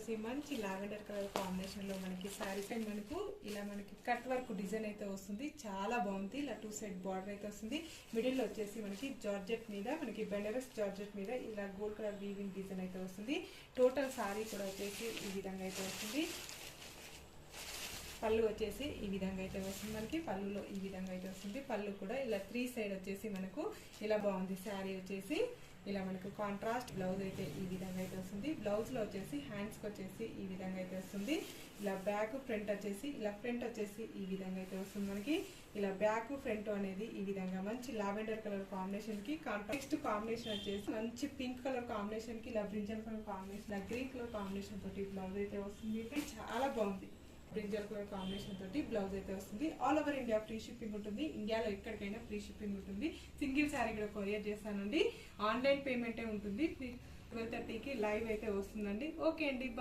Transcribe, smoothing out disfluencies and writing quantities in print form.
వచ్చేసి మంచి lavender colour combination లో మనకి శారీ పైన మనకి కట్ వర్క్ డిజైన్ అయితే వస్తుంది. చాలా బాగుంది. ఇలా 2 సైడ్ బార్డర్ అయితే వస్తుంది. మిడిల్ లో వచ్చేసి మనకి జార్జెట్ మీద మనకి బెనారస్ జార్జెట్ మీద ఇలా గోల్డ్ కలర్ వీవింగ్ డిజైన్ అయితే వస్తుంది. టోటల్ శారీ కూడా వచ్చేసి ఈ విధంగా అయితే వస్తుంది. పళ్ళు వచ్చేసి ఈ విధంగా అయితే వస్తుంది. మనకి పళ్ళులో ఈ విధంగా అయితే వస్తుంది. పళ్ళు కూడా ఇలా 3 సైడ్ వచ్చేసి మనకు ఇలా బాగుంది. శారీ వచ్చేసి ఇలా మనకు కాంట్రాస్ట్ బ్లౌజ్ అయితే ఈ విధంగా అయితే వస్తుంది. బ్లౌజ్ లో వచ్చేసి హ్యాండ్స్ కి వచ్చేసి ఈ విధంగా అయితే వస్తుంది. ఇలా బ్యాక్ ఫ్రంట్ వచ్చేసి ఫ్రంట్ వచ్చేసి ఈ విధంగా అయితే వస్తుంది. మనకి ఇలా బ్యాక్ ఫ్రంట్ అనేది ఈ విధంగా మంచి లావెండర్ కలర్ కాంబినేషన్ కి కాంట్రాస్ట్ కాంబినేషన్ వచ్చేసి మంచి పింక్ కలర్ కాంబినేషన్ కి ఇలా brinjal colour combination green colour combination తోటి బ్లౌజ్ అయితే వస్తుంది. చాలా బాగుంది. బ్రింజల్ కలర్ కాంబినేషన్ తోటి బ్లౌజ్ అయితే వస్తుంది. All over India free shipping ఉంటుంది. ఇండియాలో ఎక్కడికైనా ఫ్రీ షిప్పింగ్ ఉంటుంది. సింగిల్ శారీ కూడా కొరియర్ చేస్తానండి. ఆన్లైన్ పేమెంటే ఉంటుంది. 12:30కి లైవ్ అయితే వస్తుందండి. ఓకే అండి.